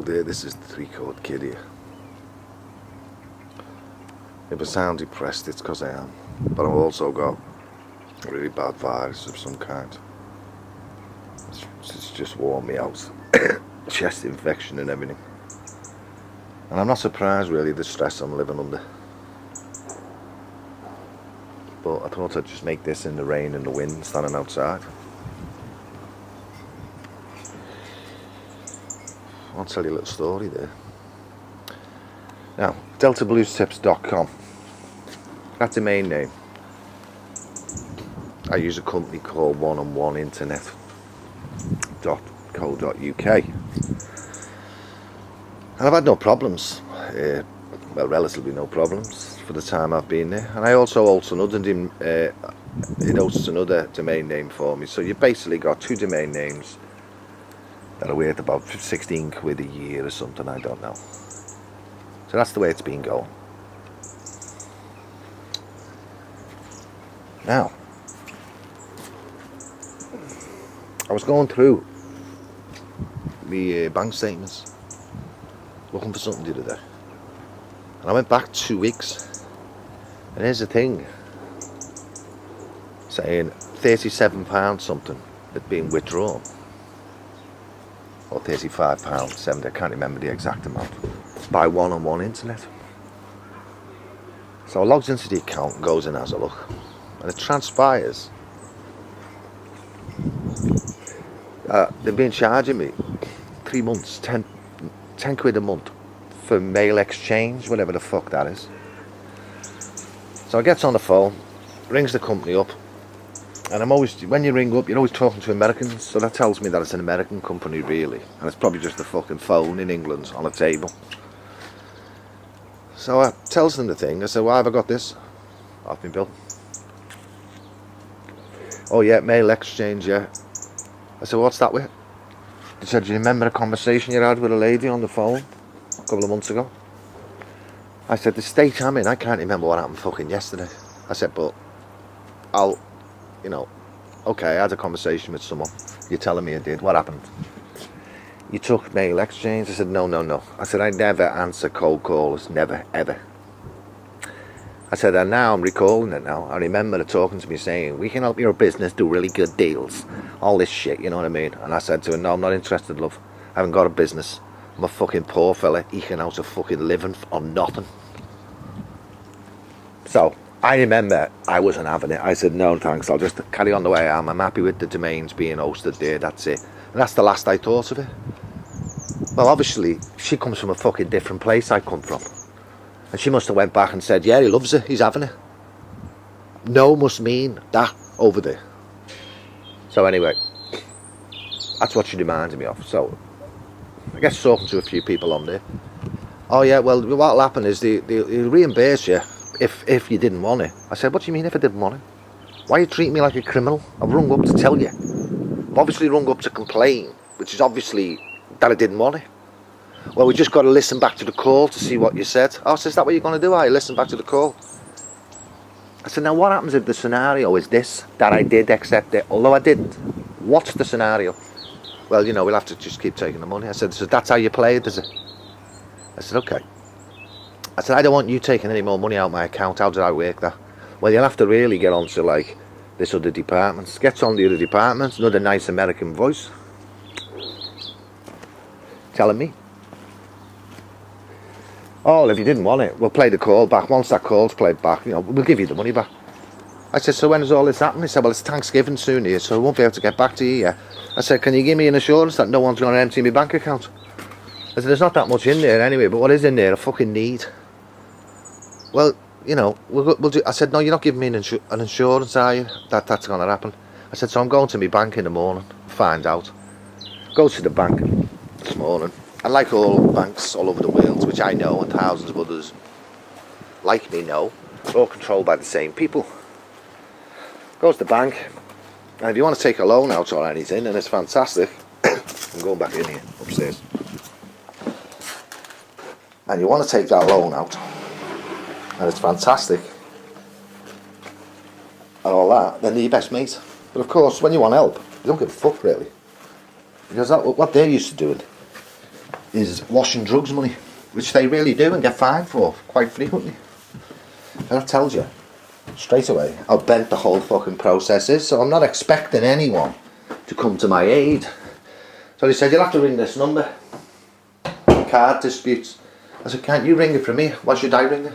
told there, this is the three-chord kid here. If I sound depressed, it's because I am. But I've also got a really bad virus of some kind. It's just worn me out. Chest infection and everything. And I'm not surprised really the stress I'm living under. But I thought I'd just make this in the rain and the wind standing outside. I'll tell you a little story there. Now, deltabluestips.com. That's the main name. I use a company called oneononeinternet.co.uk. And I've had no problems. Well, relatively no problems for the time I've been there. And I also host another it hosts another domain name for me. So you basically got two domain names that are worth about 16 quid a year or something, I don't know. So that's the way it's been going. Now, I was going through the bank statements, looking for something the other day. And I went back 2 weeks, and here's the thing, saying £37 something had been withdrawn. Or £35.70, I can't remember the exact amount, by One on One Internet. So I logs into the account and goes in as a look. And it transpires they've been charging me 3 months, 10 quid a month for mail exchange, whatever the fuck that is. So I gets on the phone, rings the company up, and I'm always, when you ring up, you're always talking to Americans, so that tells me that it's an American company really, and it's probably just a fucking phone in England on a table. So I tells them the thing. I said, why have I got this? I've been billed. Oh yeah, mail exchange, yeah. I said, what's that with? He said, do you remember a conversation you had with a lady on the phone a couple of months ago? I said, the state I'm in, I can't remember what happened fucking yesterday. I said, but I'll, okay, I had a conversation with someone. You're telling me I did. What happened? You took mail exchange? I said, no. I said, I never answer cold calls, never, ever. I said, and now I'm recalling it now. I remember her talking to me saying, we can help your business do really good deals. All this shit, you know what I mean? And I said to her, no, I'm not interested, love. I haven't got a business. I'm a fucking poor fella eking out a fucking living on nothing. So I remember I wasn't having it. I said, no thanks, I'll just carry on the way I am. I'm happy with the domains being hosted there, that's it. And that's the last I thought of it. Well, obviously, she comes from a fucking different place I come from. And she must have went back and said, yeah, he loves it, he's having it. No must mean that over there. So anyway, that's what she reminded me of. So I guess talking to a few people on there. Oh yeah, well, what'll happen is they'll reimburse you if you didn't want it. I said, what do you mean if I didn't want it? Why are you treating me like a criminal? I've rung up to tell you. I've obviously rung up to complain, which is obviously that I didn't want it. Well, we just got to listen back to the call to see what you said. Oh, so is that what you're going to do? I listen back to the call. I said, now what happens if the scenario is this, that I did accept it, although I didn't? What's the scenario? Well, we'll have to just keep taking the money. I said, so that's how you play it, is it? I said, okay. I said, I don't want you taking any more money out of my account. How did I work that? Well, you'll have to really get on to, this other department. Gets on the other department, another nice American voice. Telling me, oh, if you didn't want it, we'll play the call back. Once that call's played back, we'll give you the money back. I said, so when does all this happen? He said, well, it's Thanksgiving soon here, so I won't be able to get back to you yet. I said, can you give me an assurance that no one's going to empty my bank account? I said, there's not that much in there anyway, but what is in there? A fucking need. Well, we'll do. I said, no, you're not giving me an insurance, are you? That's going to happen. I said, so I'm going to my bank in the morning, find out. Go to the bank this morning. And like all banks all over the world, which I know and thousands of others like me know, they're all controlled by the same people. Goes to the bank, and if you want to take a loan out or anything, and it's fantastic, I'm going back in here, upstairs. And you want to take that loan out, and it's fantastic, and all that, then they're your best mate. But of course, when you want help, you don't give a fuck really. Because what they're used to doing is washing drugs money, which they really do and get fined for quite frequently. And that tells you straight away how bent the whole fucking process is. So I'm not expecting anyone to come to my aid. So he said, you'll have to ring this number. Card disputes. I said, can't you ring it from here? Why should I ring it?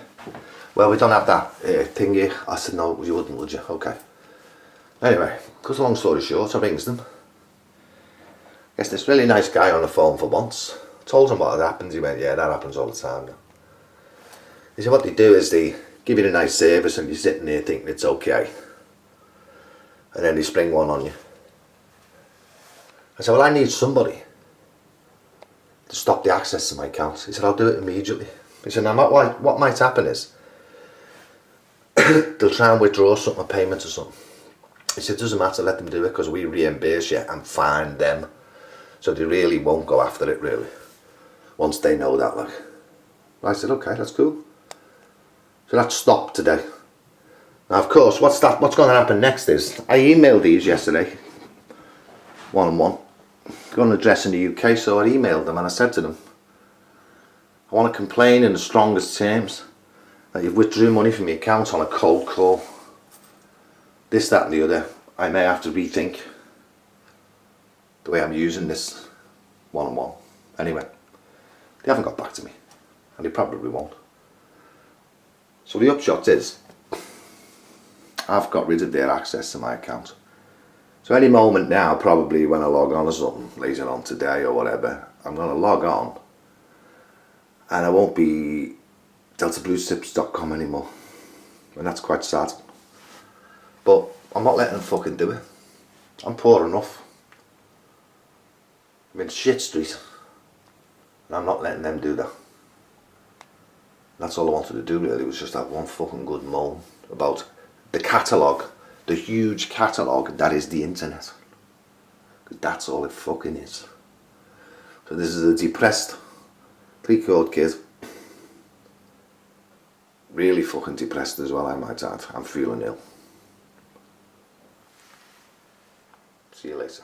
Well, we don't have that thing here. I said, no, you wouldn't, would you? Okay. Anyway, cut a long story short, I rings them. Gets this really nice guy on the phone for once. Told him what had happened. He went, yeah, that happens all the time now. He said, what they do is they give you a nice service and you're sitting there thinking it's okay. And then they spring one on you. I said, well, I need somebody to stop the access to my account. He said, I'll do it immediately. He said, now what might happen is they'll try and withdraw something, a payment or something. He said, it doesn't matter, let them do it because we reimburse you and fine them. So they really won't go after it, really, once they know that, like. I said, okay, that's cool. So that stopped today. Now, of course, what's going to happen next is, I emailed these yesterday, one-on-one, got an address in the UK, so I emailed them and I said to them, I want to complain in the strongest terms that you've withdrew money from your account on a cold call. This, that and the other. I may have to rethink the way I'm using this one-on-one. Anyway, they haven't got back to me, and they probably won't. So the upshot is, I've got rid of their access to my account. So any moment now, probably when I log on or something, later on today or whatever, I'm going to log on, and I won't be deltabluesips.com anymore, and that's quite sad. But I'm not letting them fucking do it. I'm poor enough. I'm in shit street, and I'm not letting them do that. That's all I wanted to do really, was just have one fucking good moan about the catalogue, the huge catalogue that is the internet. Because that's all it fucking is. So this is a depressed 3-year-old kid. Really fucking depressed as well, I might add. I'm feeling ill. See you later.